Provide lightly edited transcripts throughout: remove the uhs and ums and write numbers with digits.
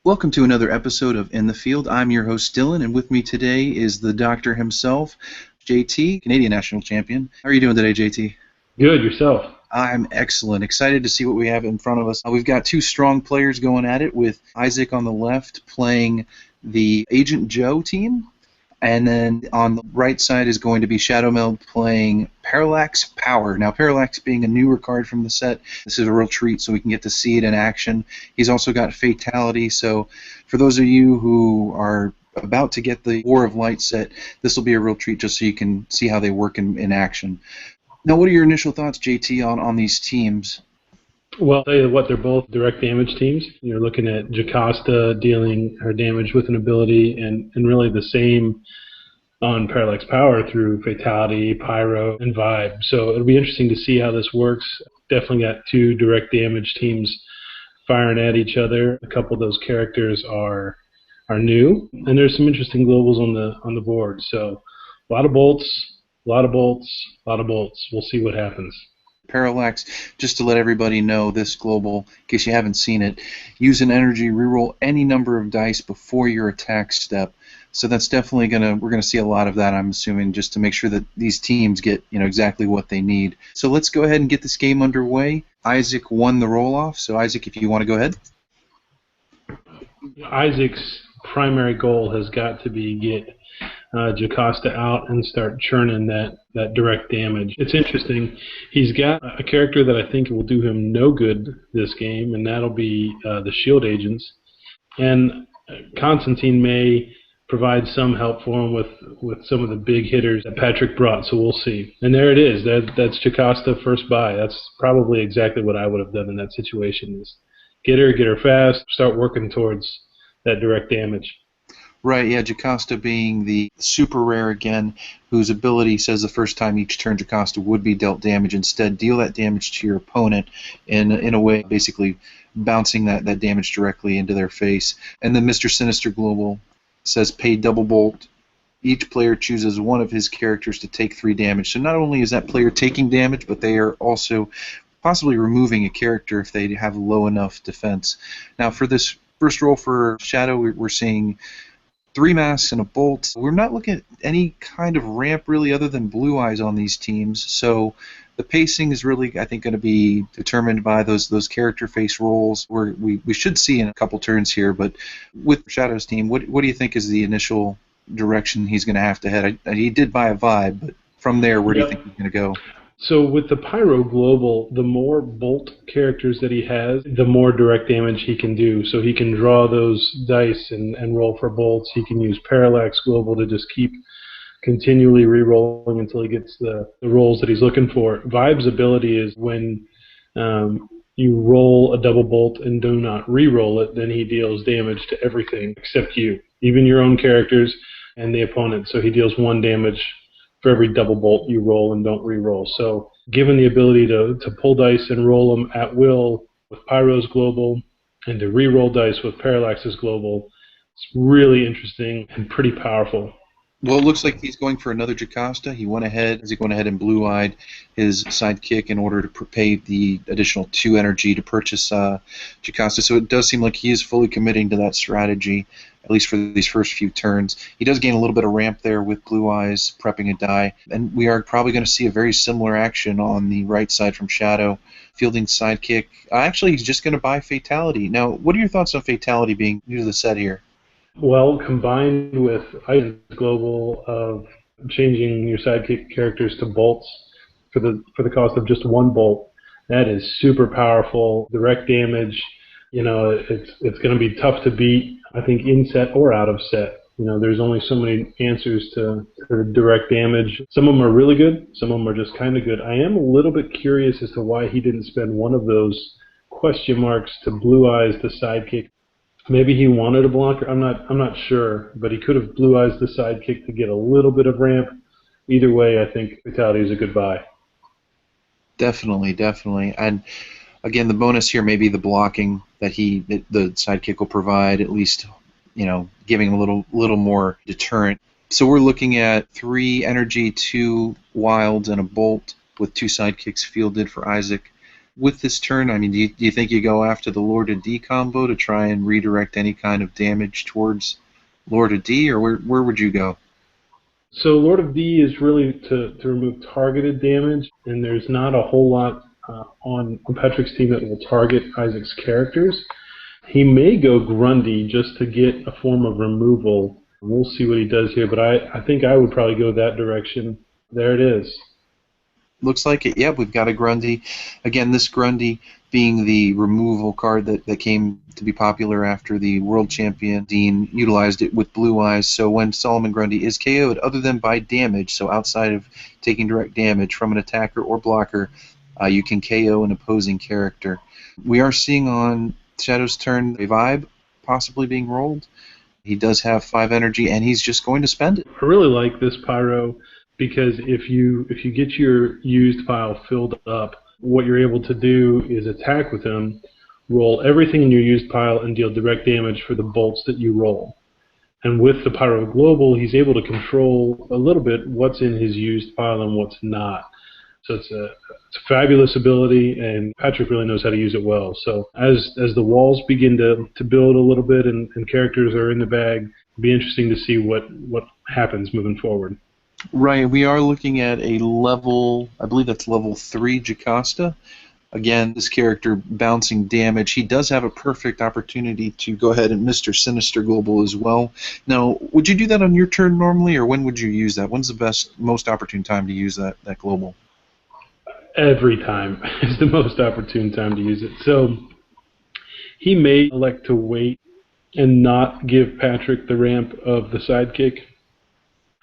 Welcome to another episode of In the Field. I'm your host, Dylan, and with me today is the doctor himself, JT, Canadian National Champion. How are you doing today, JT? Good, yourself? I'm excellent. Excited to see what we have in front of us. We've got two strong players going at it, with Isaac on the left playing the Agent Joe team, and then on the right side is going to be Shadowmeld playing Parallax Power. Now, Parallax being a newer card from the set, this is a real treat, so we can get to see it in action. He's also got Fatality, so for those of you who are about to get the War of Light set, this will be a real treat just so you can see how they work in action. Now, what are your initial thoughts, JT, on these teams? Well, I'll tell you what, they're both direct damage teams. You're looking at Jocasta dealing her damage with an ability, and really the same on Parallax Power through Fatality, Pyro, and Vibe. So it'll be interesting to see how this works. Definitely got two direct damage teams firing at each other. A couple of those characters are new, and there's some interesting globals on the board. So a lot of bolts, a lot of bolts, a lot of bolts. We'll see what happens. Parallax, just to let everybody know, this global, in case you haven't seen it, use an energy, reroll any number of dice before your attack step. So that's definitely we're gonna see a lot of that, I'm assuming, just to make sure that these teams get exactly what they need. So let's go ahead and get this game underway. Isaac won the roll-off, so Isaac, if you want to go ahead. Isaac's primary goal has got to be get Jocasta out and start churning that direct damage. It's interesting. He's got a character that I think will do him no good this game, and that'll be the shield agents. And Constantine may provide some help for him with some of the big hitters that Patrick brought, so we'll see. And there it is. That's Jocasta first buy. That's probably exactly what I would have done in that situation, is get her fast, start working towards that direct damage. Right, yeah, Jocasta being the super rare again, whose ability says the first time each turn Jocasta would be dealt damage. Instead, deal that damage to your opponent in a way, basically bouncing that damage directly into their face. And then Mr. Sinister Global says pay double bolt. Each player chooses one of his characters to take 3 damage. So not only is that player taking damage, but they are also possibly removing a character if they have low enough defense. Now, for this first roll for Shadow, we're seeing 3 masks and a bolt. We're not looking at any kind of ramp really other than Blue Eyes on these teams, so the pacing is really, I think, going to be determined by those character face rolls where we should see in a couple turns here. But with Shadow's team, what do you think is the initial direction he's going to have to head? He did buy a Vibe, but from there, where do you think he's going to go? So with the Pyro Global, the more bolt characters that he has, the more direct damage he can do. So he can draw those dice and roll for bolts. He can use Parallax Global to just keep continually re-rolling until he gets the rolls that he's looking for. Vibe's ability is when you roll a double bolt and do not re-roll it, then he deals damage to everything except you, even your own characters and the opponent. So he deals 1 damage for every double bolt you roll and don't re-roll. So given the ability to pull dice and roll them at will with Pyro's Global and to re-roll dice with Parallax's Global, it's really interesting and pretty powerful. Well, it looks like he's going for another Jocasta. He went ahead and blue-eyed his sidekick in order to pay the additional 2 energy to purchase Jocasta. So it does seem like he is fully committing to that strategy, at least for these first few turns. He does gain a little bit of ramp there with Blue Eyes prepping a die, and we are probably going to see a very similar action on the right side from Shadow. Fielding sidekick. Actually, he's just going to buy Fatality. Now, what are your thoughts on Fatality being new to the set here? Well, combined with Isaac's Global of changing your sidekick characters to bolts for the cost of just 1 bolt, that is super powerful. Direct damage, it's going to be tough to beat, I think, in set or out of set. There's only so many answers to direct damage. Some of them are really good, some of them are just kind of good. I am a little bit curious as to why he didn't spend one of those question marks to Blue Eyes the sidekick. Maybe he wanted a blocker. I'm not sure, but he could have Blue Eyes the sidekick to get a little bit of ramp. Either way, I think Fatality is a good buy. Definitely. And again, the bonus here may be the blocking that the sidekick will provide, at least, giving him a little more deterrent. So we're looking at 3 energy, 2 wilds, and a bolt with 2 sidekicks fielded for Isaac. With this turn, I mean, do you think you go after the Lord of D combo to try and redirect any kind of damage towards Lord of D, or where would you go? So Lord of D is really to remove targeted damage, and there's not a whole lot on Patrick's team that will target Isaac's characters. He may go Grundy just to get a form of removal. We'll see what he does here, but I think I would probably go that direction. There it is. Looks like it. Yeah, we've got a Grundy. Again, this Grundy being the removal card that came to be popular after the world champion Dean utilized it with Blue Eyes. So when Solomon Grundy is KO'd, other than by damage, so outside of taking direct damage from an attacker or blocker, you can KO an opposing character. We are seeing on Shadow's turn a vibe possibly being rolled. He does have 5 energy, and he's just going to spend it. I really like this Pyro because if you get your used pile filled up, what you're able to do is attack with him, roll everything in your used pile, and deal direct damage for the bolts that you roll. And with the Pyro Global, he's able to control a little bit what's in his used pile and what's not. So it's a fabulous ability, and Patrick really knows how to use it well. So as the walls begin to build a little bit and characters are in the bag, it'll be interesting to see what happens moving forward. Right, we are looking at a level, I believe that's level 3 Jocasta. Again, this character bouncing damage. He does have a perfect opportunity to go ahead and Mr. Sinister Global as well. Now, would you do that on your turn normally, or when would you use that? When's the most opportune time to use that global? Every time is the most opportune time to use it. So he may elect to wait and not give Patrick the ramp of the sidekick.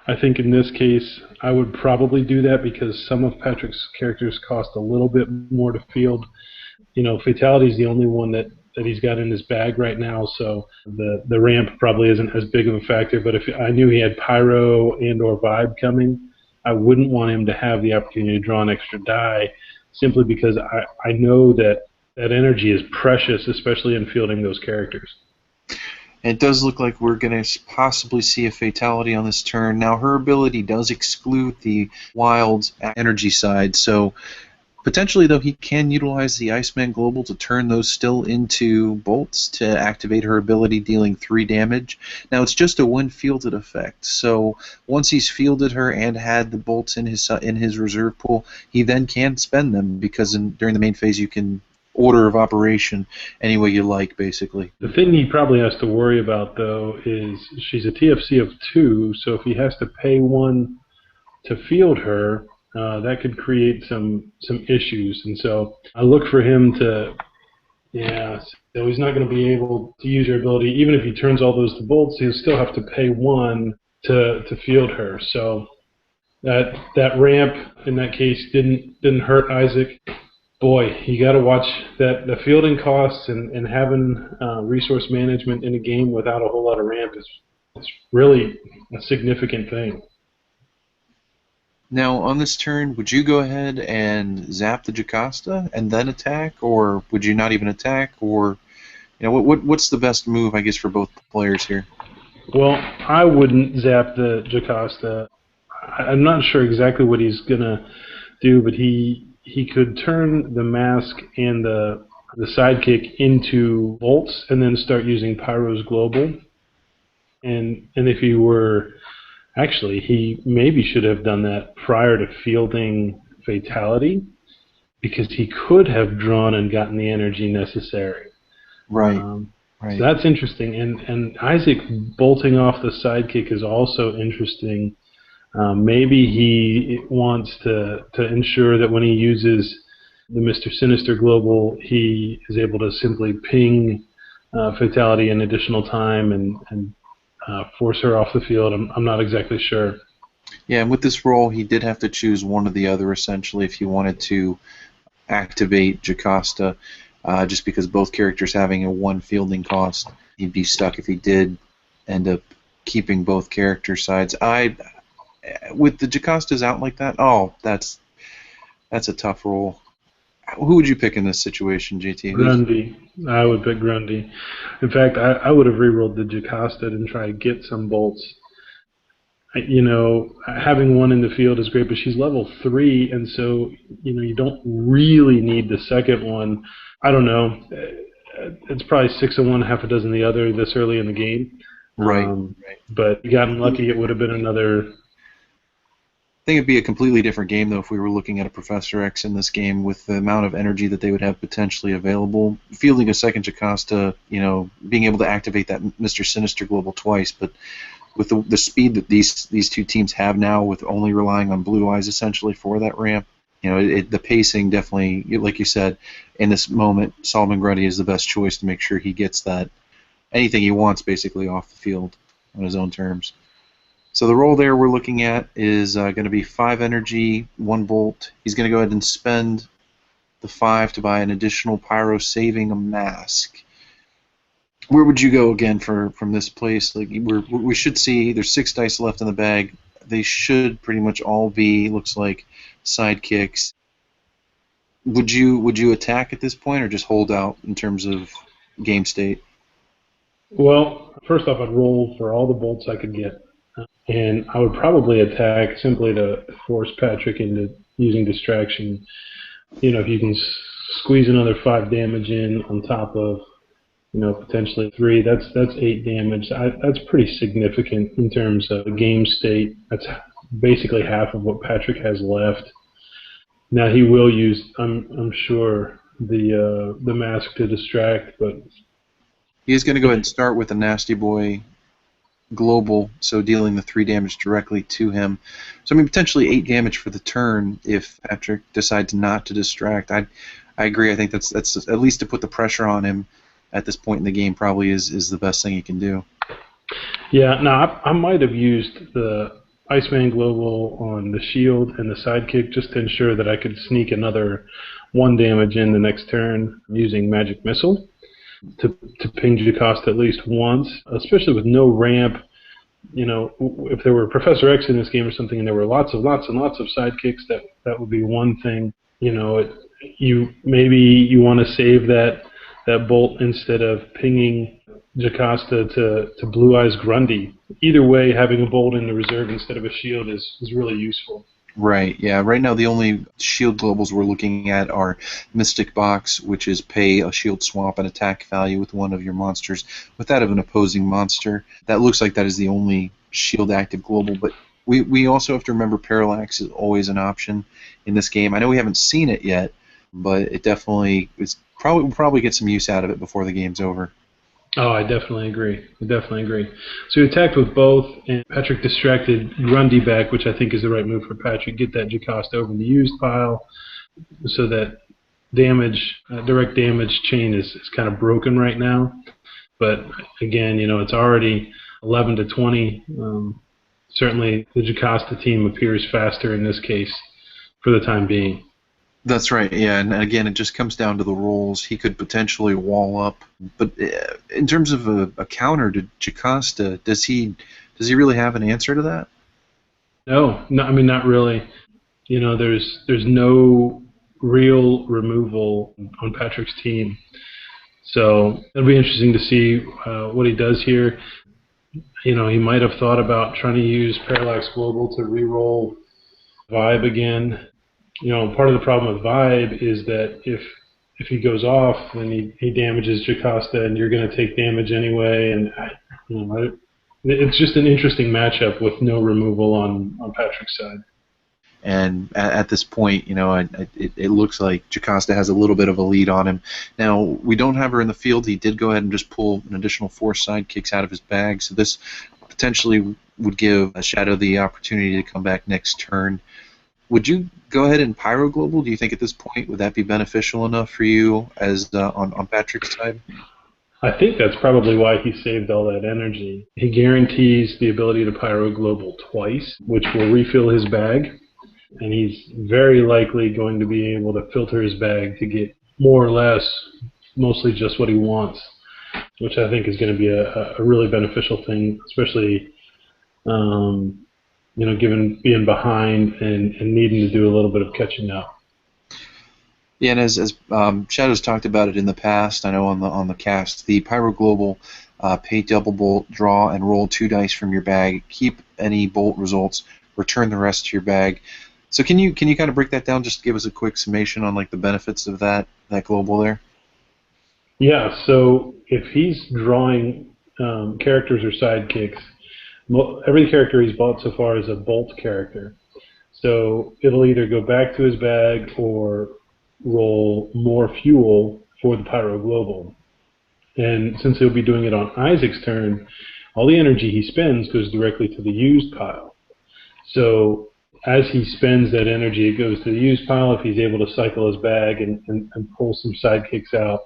I think in this case, I would probably do that because some of Patrick's characters cost a little bit more to field. You know, Fatality is the only one that he's got in his bag right now, so the ramp probably isn't as big of a factor. But if I knew he had Pyro and or Vibe coming, I wouldn't want him to have the opportunity to draw an extra die simply because I know that energy is precious, especially in fielding those characters. It does look like we're going to possibly see a Fatality on this turn. Now, her ability does exclude the wild energy side, so potentially, though, he can utilize the Iceman Global to turn those still into bolts to activate her ability, dealing 3 damage. Now, it's just a one-fielded effect, so once he's fielded her and had the bolts in his reserve pool, he then can spend them because during the main phase you can order of operation any way you like, basically. The thing he probably has to worry about, though, is she's a TFC of 2, so if he has to pay 1 to field her, that could create some issues. And so I look for him to, so he's not going to be able to use her ability. Even if he turns all those to bolts, he'll still have to pay 1 to field her. So that ramp, in that case, didn't hurt Isaac. Boy, you got to watch that. The fielding costs and having resource management in a game without a whole lot of ramp is really a significant thing. Now, on this turn, would you go ahead and zap the Jocasta and then attack, or would you not even attack, or what's the best move, I guess, for both players here? Well, I wouldn't zap the Jocasta. I'm not sure exactly what he's gonna do, but he could turn the mask and the sidekick into bolts and then start using Pyro's Global. And if he were... Actually, he maybe should have done that prior to fielding Fatality because he could have drawn and gotten the energy necessary. Right. Right. So that's interesting. And Isaac bolting off the sidekick is also interesting. Maybe he wants to ensure that when he uses the Mr. Sinister Global, he is able to simply ping Fatality an additional time and force her off the field. I'm not exactly sure. Yeah, and with this roll, he did have to choose one or the other, essentially, if he wanted to activate Jocasta, just because both characters having a 1 fielding cost. He'd be stuck if he did end up keeping both character sides. With the Jocastas out like that, that's a tough roll. Who would you pick in this situation, JT? Grundy. I would pick Grundy. In fact, I would have rerolled the Jocasta and try to get some bolts. Having one in the field is great, but she's level 3, and so you don't really need the second one. I don't know. It's probably six of one, half a dozen of the other this early in the game. Right. But you gotten lucky, it would have been another. I think it'd be a completely different game, though, if we were looking at a Professor X in this game with the amount of energy that they would have potentially available. Fielding a second Jocasta, being able to activate that Mr. Sinister Global twice, but with the speed that these two teams have now, with only relying on Blue Eyes essentially for that ramp, the pacing definitely, like you said, in this moment, Solomon Grundy is the best choice to make sure he gets that anything he wants basically off the field on his own terms. So the roll there we're looking at is going to be 5 energy, 1 bolt. He's going to go ahead and spend the 5 to buy an additional pyro, saving a mask. Where would you go again from this place? Like we should see there's 6 dice left in the bag. They should pretty much all be, looks like, sidekicks. Would you attack at this point or just hold out in terms of game state? Well, first off, I'd roll for all the bolts I could get. And I would probably attack simply to force Patrick into using distraction. If you can squeeze another 5 damage in on top of, potentially 3, that's 8 damage. That's pretty significant in terms of the game state. That's basically half of what Patrick has left. Now he will use, I'm sure, the mask to distract, but he's going to go ahead and start with a Nasty Boy global, so dealing the 3 damage directly to him. So potentially 8 damage for the turn if Patrick decides not to distract. I agree. I think that's at least to put the pressure on him at this point in the game probably is the best thing he can do. Yeah. Now I might have used the Iceman global on the shield and the sidekick just to ensure that I could sneak another 1 damage in the next turn using Magic Missile to ping Jocasta at least once, especially with no ramp. If there were Professor X in this game or something and there were lots and lots of sidekicks, that would be one thing. Maybe you want to save that bolt instead of pinging Jocasta to Blue Eyes Grundy. Either way, having a bolt in the reserve instead of a shield is really useful. Right, yeah. Right now the only shield globals we're looking at are Mystic Box, which is pay a shield swap and attack value with one of your monsters with that of an opposing monster. That looks like that is the only shield active global, but we also have to remember Parallax is always an option in this game. I know we haven't seen it yet, but it definitely we'll probably get some use out of it before the game's over. Oh, I definitely agree. So he attacked with both, and Patrick distracted Grundy back, which I think is the right move for Patrick. Get that Jocasta over in the used pile so that direct damage chain is kind of broken right now. But again, it's already 11 to 20. Certainly the Jocasta team appears faster in this case for the time being. That's right, yeah, and again, it just comes down to the rolls. He could potentially wall up, but in terms of a counter to Jocasta, does he really have an answer to that? No, not really. There's no real removal on Patrick's team, so it'll be interesting to see what he does here. He might have thought about trying to use Parallax Global to re-roll Vibe again. Part of the problem with Vibe is that if he goes off, then he damages Jocasta, and you're going to take damage anyway. And it's just an interesting matchup with no removal on Patrick's side. And at this point, it looks like Jocasta has a little bit of a lead on him. Now, we don't have her in the field. He did go ahead and just pull an additional 4 sidekicks out of his bag, so this potentially would give Shadow the opportunity to come back next turn. Would you go ahead and Pyro Global? Do you think at this point would that be beneficial enough for you as on Patrick's side? I think that's probably why he saved all that energy. He guarantees the ability to Pyro Global twice, which will refill his bag, and he's very likely going to be able to filter his bag to get more or less mostly just what he wants, which I think is going to be a really beneficial thing, especially given being behind and needing to do a little bit of catching up. Yeah, and as Shadow's talked about it in the past, I know on the cast, the Pyro Global pay double bolt, draw, and roll 2 dice from your bag. Keep any bolt results, return the rest to your bag. So can you kind of break that down? Just give us a quick summation on like the benefits of that global there. Yeah, so if he's drawing characters or sidekicks, every character he's bought so far is a bolt character. So it'll either go back to his bag or roll more fuel for the Pyro Global. And since he'll be doing it on Isaac's turn, all the energy he spends goes directly to the used pile. So as he spends that energy, it goes to the used pile. If he's able to cycle his bag and pull some sidekicks out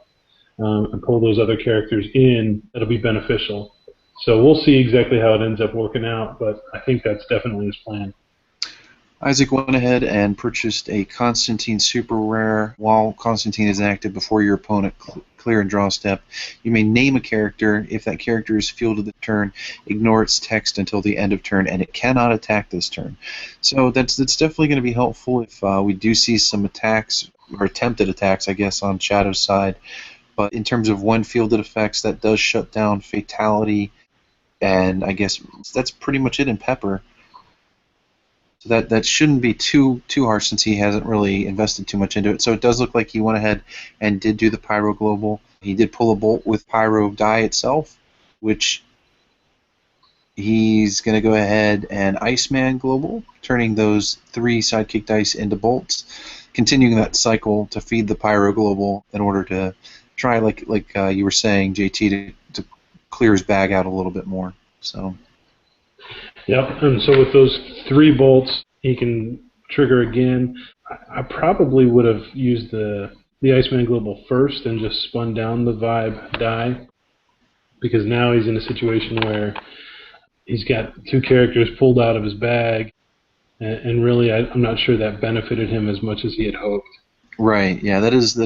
and pull those other characters in, it'll be beneficial. So we'll see exactly how it ends up working out, but I think that's definitely his plan. Isaac went ahead and purchased a Constantine Super Rare. While Constantine is active before your opponent clear and draw step, you may name a character. If that character is fielded the turn, ignore its text until the end of turn, and it cannot attack this turn. So that's definitely going to be helpful if we do see some attacks, or attempted attacks, I guess, on Shadow's side. But in terms of when fielded effects, that does shut down Fatality, and I guess that's pretty much it in Pepper. So that shouldn't be too harsh since he hasn't really invested too much into it. So it does look like he went ahead and did do the Pyro Global. He did pull a bolt with Pyro die itself, which he's going to go ahead and Iceman Global, turning those 3 sidekick dice into bolts, continuing that cycle to feed the Pyro Global in order to try, like you were saying, JT, to clear his bag out a little bit more. So. Yep, and so with those 3 bolts, he can trigger again. I probably would have used the Iceman Global first and just spun down the Vibe die, because now he's in a situation where he's got 2 characters pulled out of his bag, and really I'm not sure that benefited him as much as he had hoped. Right, yeah, that is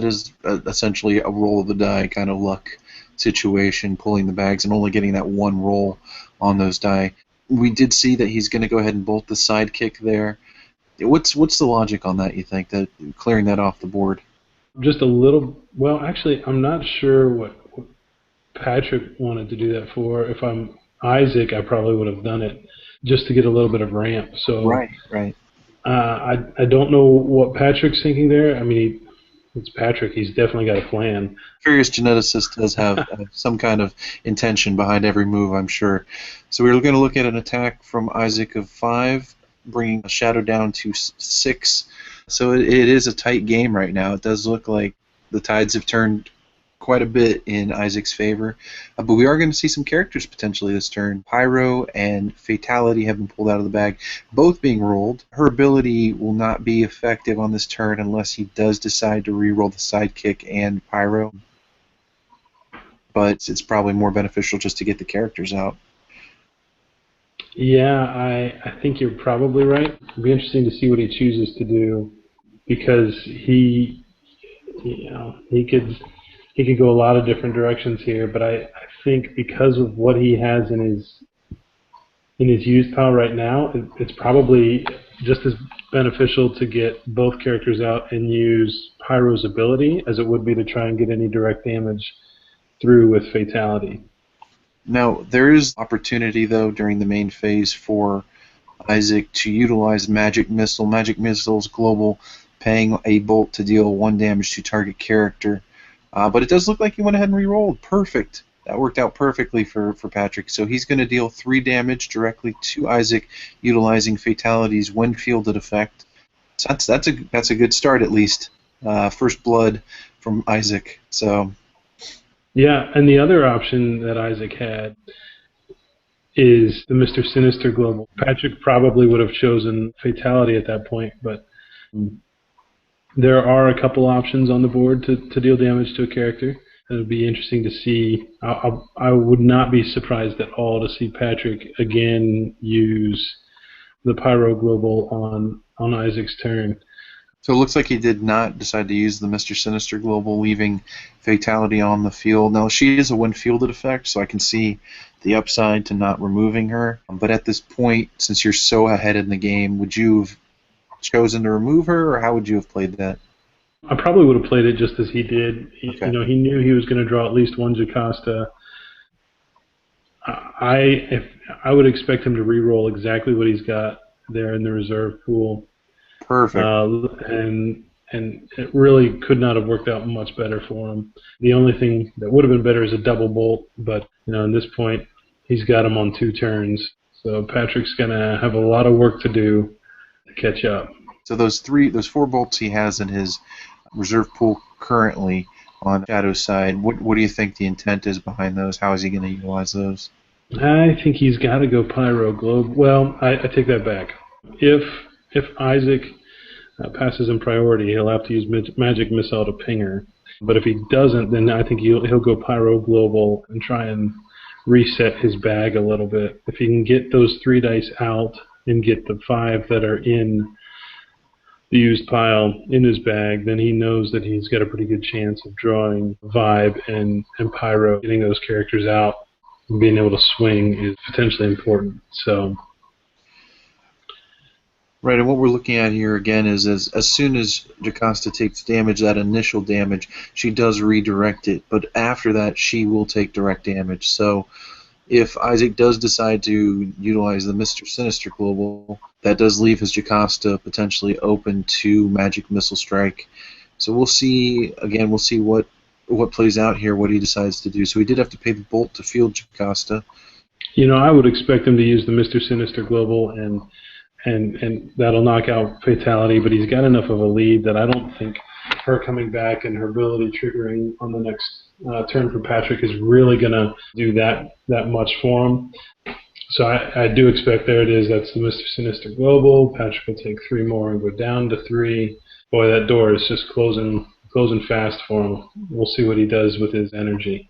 essentially a roll of the die kind of luck situation, pulling the bags and only getting that 1 roll on those die. We did see that he's going to go ahead and bolt the sidekick there. What's the logic on that, you think, that clearing that off the board? Just a little. Well, actually, I'm not sure what Patrick wanted to do that for. If I'm Isaac, I probably would have done it just to get a little bit of ramp. So Right. I don't know what Patrick's thinking there. I mean, it's Patrick. He's definitely got a plan. Curious geneticist does have some kind of intention behind every move, I'm sure. So we're going to look at an attack from Isaac of 5, bringing Shadow down to 6. So it is a tight game right now. It does look like the tides have turned quite a bit in Isaac's favor. But we are going to see some characters potentially this turn. Pyro and Fatality have been pulled out of the bag, both being rolled. Her ability will not be effective on this turn unless he does decide to re-roll the sidekick and Pyro. But it's probably more beneficial just to get the characters out. Yeah, I think you're probably right. It'll be interesting to see what he chooses to do, because he could go a lot of different directions here. But I think because of what he has in his used pile right now, it's probably just as beneficial to get both characters out and use Pyro's ability as it would be to try and get any direct damage through with Fatality. Now, there is opportunity, though, during the main phase for Isaac to utilize Magic Missile. Magic Missile's global, paying a bolt to deal 1 damage to target character. But it does look like he went ahead and re-rolled. Perfect. That worked out perfectly for Patrick. So he's going to deal 3 damage directly to Isaac, utilizing Fatality's when fielded effect. So that's a good start, at least. First blood from Isaac. So. Yeah, and the other option that Isaac had is the Mr. Sinister Global. Patrick probably would have chosen Fatality at that point, but there are a couple options on the board to deal damage to a character. It would be interesting to see. I would not be surprised at all to see Patrick again use the Pyro Global on Isaac's turn. So it looks like he did not decide to use the Mr. Sinister Global, leaving Fatality on the field. Now, she is a when-fielded effect, so I can see the upside to not removing her. But at this point, since you're so ahead in the game, would you have chosen to remove her, or how would you have played that? I probably would have played it just as he did. Okay. He knew he was going to draw at least 1 Jocasta. If I would expect him to re-roll exactly what he's got there in the reserve pool, Perfect. and it really could not have worked out much better for him. The only thing that would have been better is a double bolt, but at this point, he's got him on 2 turns. So Patrick's gonna have a lot of work to do to catch up. So those 4 bolts he has in his reserve pool currently on Shadow's side, what do you think the intent is behind those? How is he going to utilize those? I think he's got to go Pyro Globe. Well, I take that back. If Isaac passes in priority, he'll have to use Magic Missile to ping her. But if he doesn't, then I think he'll go Pyro Global and try and reset his bag a little bit. If he can get those 3 dice out and get the 5 that are in the used pile in his bag, then he knows that he's got a pretty good chance of drawing Vibe and Pyro. Getting those characters out and being able to swing is potentially important. So, Right, and what we're looking at here again is as soon as Jocasta takes damage, that initial damage, she does redirect it, but after that she will take direct damage. So if Isaac does decide to utilize the Mr. Sinister Global, that does leave his Jocasta potentially open to Magic Missile Strike. So we'll see, again, we'll see what plays out here, what he decides to do. So he did have to pay the Bolt to field Jocasta. I would expect him to use the Mr. Sinister Global and that'll knock out Fatality, but he's got enough of a lead that I don't think her coming back and her ability triggering on the next turn for Patrick is really going to do that much for him. So I do expect, there it is, that's the Mr. Sinister Global. Patrick will take 3 more and go down to 3. Boy, that door is just closing fast for him. We'll see what he does with his energy.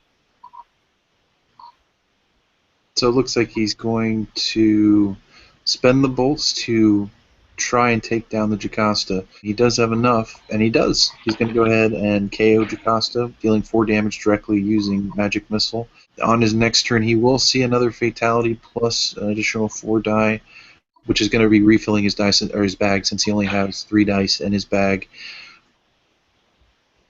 So it looks like he's going to spend the bolts to try and take down the Jocasta. He does have enough, and he does. He's going to go ahead and KO Jocasta, dealing 4 damage directly using Magic Missile. On his next turn, he will see another Fatality plus an additional 4 die, which is going to be refilling his dice or his bag, since he only has 3 dice in his bag.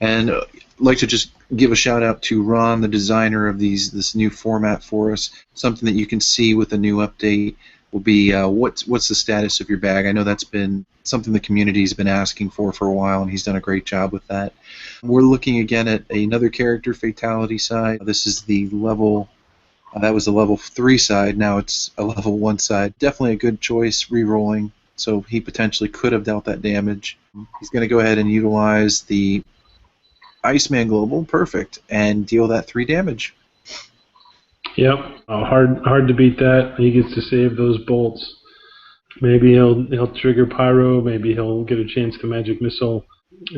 And I'd like to just give a shout out to Ron, the designer of this new format for us. Something that you can see with the new update will be what's the status of your bag. I know that's been something the community's been asking for a while, and he's done a great job with that. We're looking again at another character Fatality side. This is the level, that was the level 3 side, now it's a level 1 side. Definitely a good choice, re-rolling, so he potentially could have dealt that damage. He's going to go ahead and utilize the Iceman Global, perfect, and deal that 3 damage. Yep, hard to beat that. He gets to save those bolts. Maybe he'll trigger Pyro. Maybe he'll get a chance to Magic Missile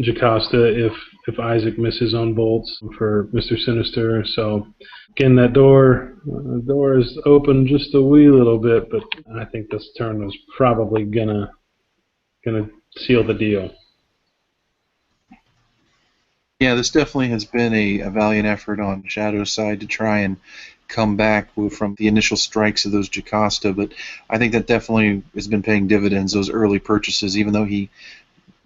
Jocasta if Isaac misses on bolts for Mr. Sinister. So again, the door is open just a wee little bit, but I think this turn was probably gonna seal the deal. Yeah, this definitely has been a valiant effort on Shadow's side to try and come back from the initial strikes of those Jocasta, but I think that definitely has been paying dividends, those early purchases, even though he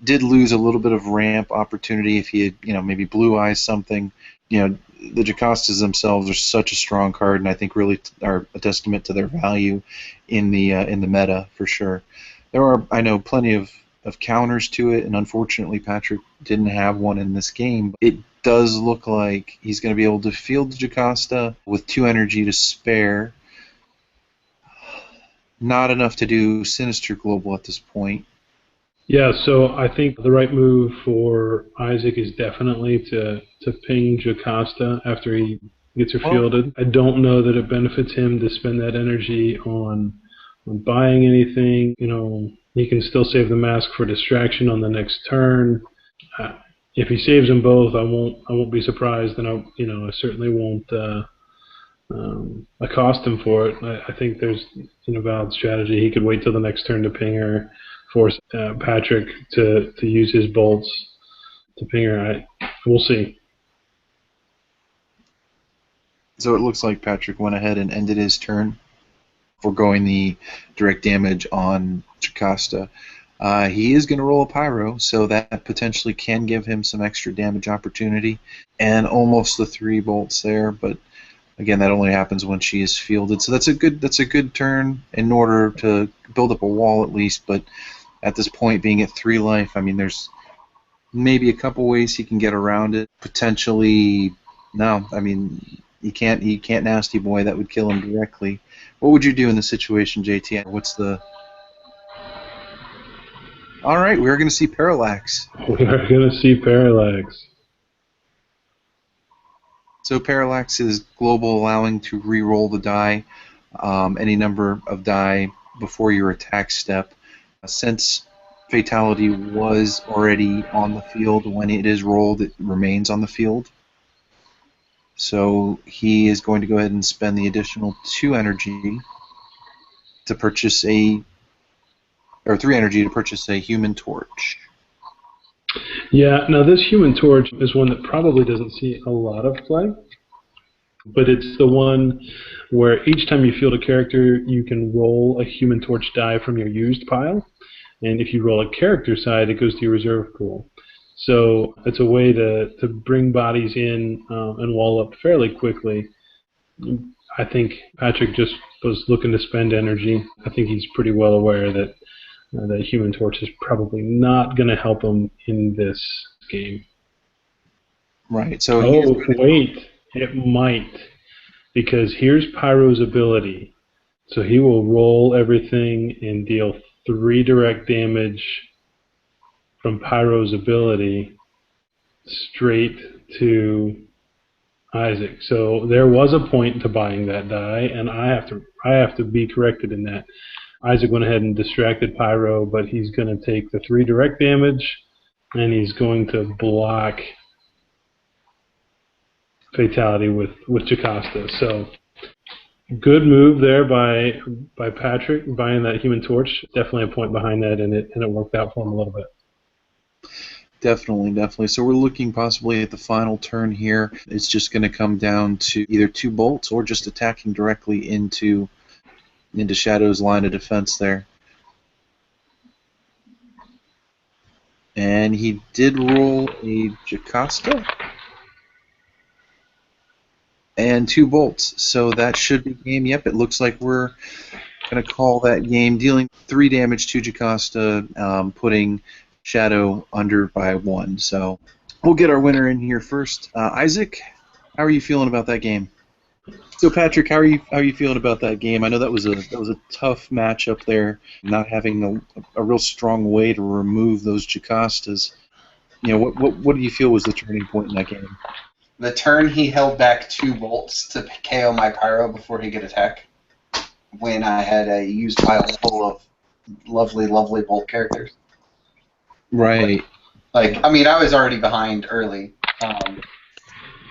did lose a little bit of ramp opportunity if he had, maybe blue eyes something. The Jocastas themselves are such a strong card, and I think really are a testament to their value in the meta for sure. There are, I know, plenty of counters to it, and unfortunately Patrick didn't have one in this game. It does look like he's going to be able to field the Jocasta with 2 energy to spare. Not enough to do Sinister Global at this point. Yeah, so I think the right move for Isaac is definitely to ping Jocasta after he gets her fielded. I don't know that it benefits him to spend that energy on buying anything. He can still save the mask for distraction on the next turn. If he saves them both, I won't be surprised, and I certainly won't accost him for it. I think there's a valid strategy. He could wait till the next turn to ping her, force Patrick to use his bolts to ping her. We'll see. So it looks like Patrick went ahead and ended his turn, foregoing the direct damage on Jocasta. He is going to roll a Pyro, so that potentially can give him some extra damage opportunity, and almost the 3 bolts there, but Again, that only happens when she is fielded. So that's a good turn in order to build up a wall at least. But at this point, being at 3 life, I mean, there's maybe a couple ways he can get around it. Potentially, no. I mean, he can't nasty boy. That would kill him directly. What would you do in the situation, JT? What's the... All right, we're going to see Parallax. We are going to see Parallax. So Parallax is global, allowing to re-roll the die, any number of die before your attack step. Since Fatality was already on the field when it is rolled, it remains on the field. So he is going to go ahead and spend the additional 2 energy to purchase or 3 energy to purchase a Human Torch. Yeah, now this Human Torch is one that probably doesn't see a lot of play, but it's the one where each time you field a character, you can roll a Human Torch die from your used pile, and if you roll a character side, it goes to your reserve pool. So it's a way to bring bodies in and wall up fairly quickly. I think Patrick just was looking to spend energy. I think he's pretty well aware that the Human Torch is probably not going to help him in this game. Right. So wait, it might, because here's Pyro's ability. So he will roll everything and deal 3 direct damage from Pyro's ability straight to Isaac. So there was a point to buying that die, and I have to be corrected in that. Isaac went ahead and distracted Pyro, but he's going to take the 3 direct damage, and he's going to block Fatality with Jocasta. So good move there by Patrick buying that Human Torch. Definitely a point behind that, and it worked out for him a little bit. Definitely. So we're looking possibly at the final turn here. It's just going to come down to either 2 bolts or just attacking directly into Shadow's line of defense there. And he did roll a Jocasta and 2 bolts. So that should be game. Yep, it looks like we're going to call that game, dealing 3 damage to Jocasta, putting Shadow under by 1. So we'll get our winner in here first. Isaac, how are you feeling about that game? So Patrick, how are you feeling about that game? I know that was a tough matchup there, not having a real strong way to remove those Jocastas. You know, what do you feel was the turning point in that game? The turn he held back 2 bolts to KO my Pyro before he could attack, when I had a used pile full of lovely bolt characters. Right. Like, I mean, I was already behind early,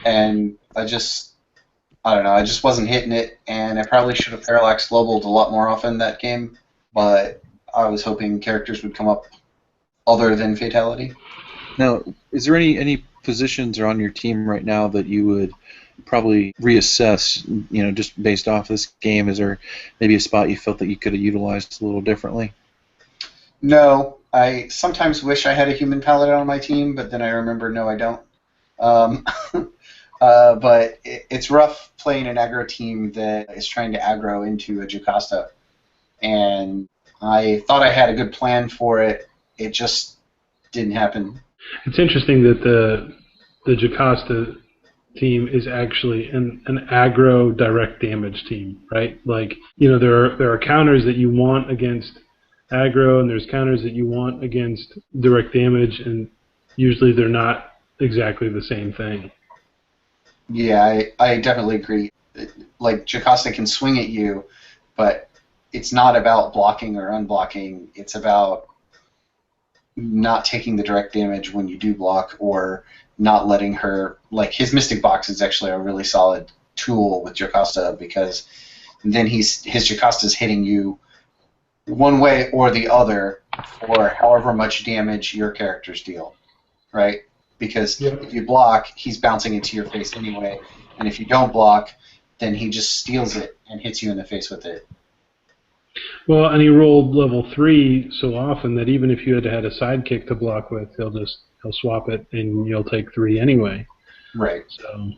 and I don't know, I just wasn't hitting it, and I probably should have Parallax Globaled a lot more often that game, but I was hoping characters would come up other than Fatality. Now, is there any positions on your team right now that you would probably reassess, you know, just based off this game? Is there maybe a spot you felt that you could have utilized a little differently? No, I sometimes wish I had a human paladin on my team, but then I remember, no, I don't. But it's rough playing an aggro team that is trying to aggro into a Jocasta. And I thought I had a good plan for it. It just didn't happen. It's interesting that the Jocasta team is actually an aggro direct damage team, right? Like, you know, there are counters that you want against aggro, and there's counters that you want against direct damage, and usually they're not exactly the same thing. Yeah, I definitely agree. Like, Jocasta can swing at you, but it's not about blocking or unblocking. It's about not taking the direct damage when you do block, or not letting her... Like, his Mystic Box is actually a really solid tool with Jocasta, because then his Jocasta's hitting you one way or the other for however much damage your characters deal, right? Because if you block, he's bouncing into your face anyway, and if you don't block, then he just steals it and hits you in the face with it. Well, and he rolled level 3 so often that even if you had a sidekick to block with, he'll swap it and you'll take 3 anyway. Right. So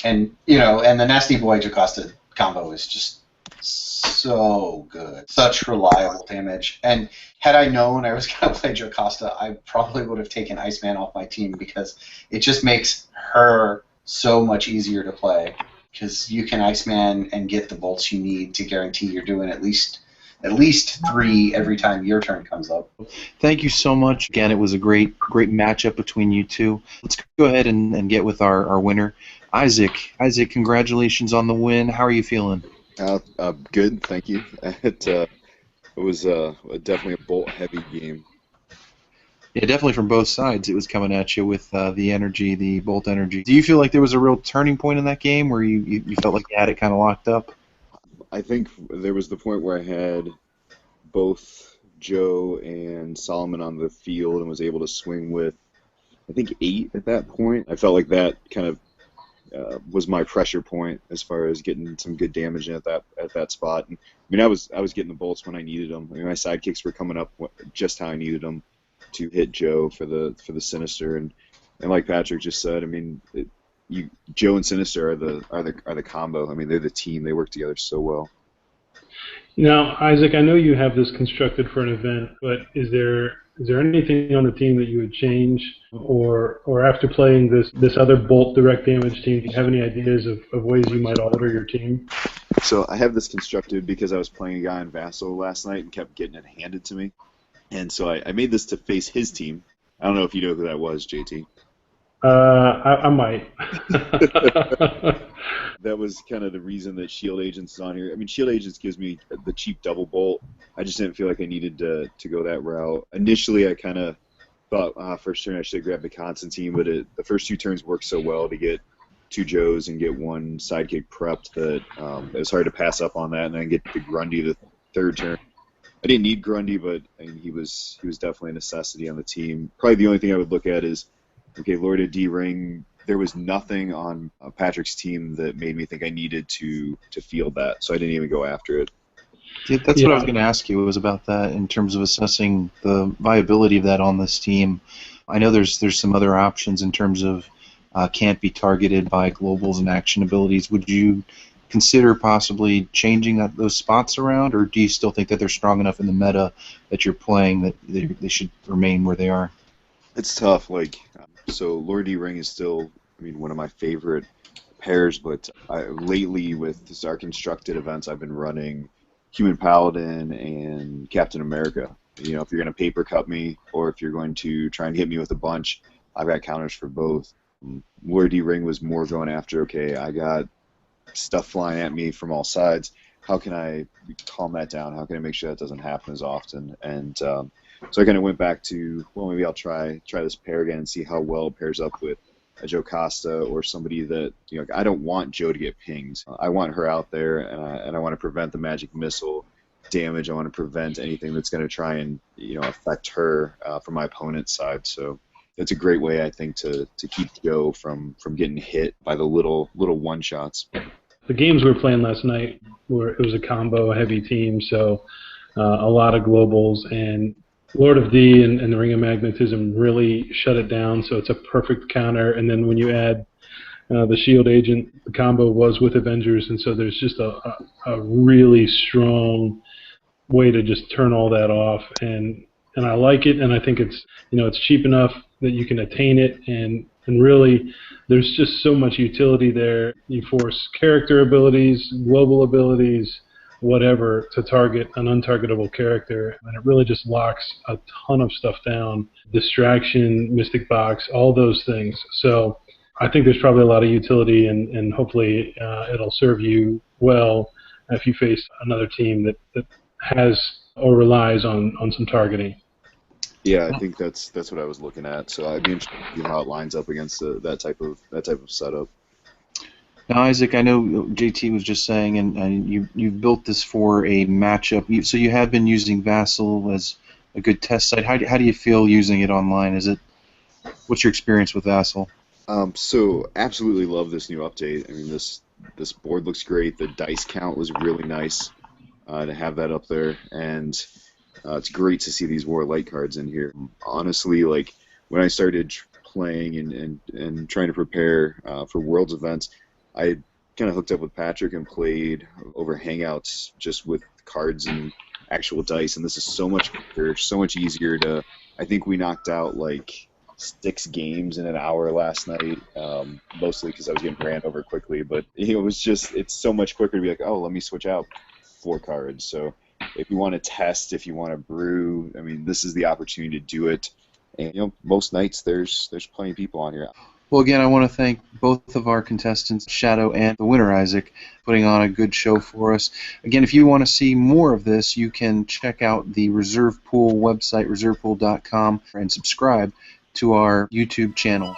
And and the Nasty Boy Jocasta combo is just so good. Such reliable damage. And had I known I was going to play Jocasta, I probably would have taken Iceman off my team because it just makes her so much easier to play. Because you can Iceman and get the bolts you need to guarantee you're doing at least 3 every time your turn comes up. Thank you so much. Again, it was a great matchup between you two. Let's go ahead and get with our winner, Isaac. Isaac, congratulations on the win. How are you feeling? Good, thank you. It was definitely a bolt-heavy game. Yeah, definitely from both sides. It was coming at you with the energy, the bolt energy. Do you feel like there was a real turning point in that game where you felt like you had it kind of locked up? I think there was the point where I had both Joe and Solomon on the field and was able to swing with, I think, 8 at that point. I felt like that kind of was my pressure point as far as getting some good damage in at that spot. And, I mean, I was getting the bolts when I needed them. I mean, my sidekicks were coming up just how I needed them to hit Joe for the Sinister. And like Patrick just said, I mean, Joe and Sinister are the combo. I mean, they're the team. They work together so well. Now, Isaac, I know you have this constructed for an event, but is there anything on the team that you would change, or after playing this other Bolt direct damage team, do you have any ideas of ways you might alter your team? So I have this constructed because I was playing a guy in Vassal last night and kept getting it handed to me, and so I made this to face his team. I don't know if you know who that was, JT. I might. That was kind of the reason that Shield Agents is on here. I mean, Shield Agents gives me the cheap double bolt. I just didn't feel like I needed to go that route. Initially, I kind of thought, first turn I should have grabbed the Constantine, but the first 2 turns worked so well to get 2 Joes and get 1 sidekick prepped that it was hard to pass up on that, and then get the Grundy the 3rd turn. I didn't need Grundy, but I mean, he was definitely a necessity on the team. Probably the only thing I would look at is, okay, Lord of D-Ring, there was nothing on Patrick's team that made me think I needed to field that, so I didn't even go after it. Yeah, that's what I was going to ask you, was about that in terms of assessing the viability of that on this team. I know there's some other options in terms of can't be targeted by globals and action abilities. Would you consider possibly changing those spots around, or do you still think that they're strong enough in the meta that you're playing that they should remain where they are? It's tough. So Lord D-Ring is still, I mean, one of my favorite pairs, but lately with our constructed events, I've been running Human Paladin and Captain America. If you're going to paper cut me, or if you're going to try and hit me with a bunch, I've got counters for both. Lord D-Ring was more going after, okay, I got stuff flying at me from all sides. How can I calm that down? How can I make sure that doesn't happen as often? And so I kind of went back to, well, maybe I'll try this pair again and see how well it pairs up with a Jocasta or somebody that, I don't want Joe to get pinged. I want her out there, and I want to prevent the magic missile damage. I want to prevent anything that's going to try and, affect her from my opponent's side. So it's a great way, I think, to keep Joe from getting hit by the little one-shots. The games we were playing last night it was a combo, a heavy team, so a lot of globals, and Lord of D and the Ring of Magnetism really shut it down, so it's a perfect counter. And then when you add the Shield Agent, the combo was with Avengers, and so there's just a really strong way to just turn all that off. And I like it, and I think it's it's cheap enough that you can attain it, and really there's just so much utility there. You force character abilities, global abilities, whatever, to target an untargetable character, and it really just locks a ton of stuff down. Distraction, Mystic Box, all those things. So I think there's probably a lot of utility, and hopefully it'll serve you well if you face another team that has or relies on some targeting. Yeah, I think that's what I was looking at. So I'd be interested to see how it lines up against that type of setup. Now, Isaac, I know JT was just saying, and you've built this for a matchup. So you have been using Vassal as a good test site. How do you feel using it online? What's your experience with Vassal? So absolutely love this new update. I mean, this board looks great. The dice count was really nice to have that up there, and it's great to see these War Light cards in here. Honestly, when I started playing and trying to prepare for Worlds events, I kind of hooked up with Patrick and played over Hangouts just with cards and actual dice, and this is so much quicker, so much easier to. I think we knocked out like 6 games in an hour last night, mostly because I was getting ran over quickly. But it was just, it's so much quicker to be like, oh, let me switch out 4 cards. So if you want to test, if you want to brew, I mean, this is the opportunity to do it. And most nights there's plenty of people on here. Well, again, I want to thank both of our contestants, Shadow and the winner, Isaac, putting on a good show for us. Again, if you want to see more of this, you can check out the Reserve Pool website, reservepool.com, and subscribe to our YouTube channel.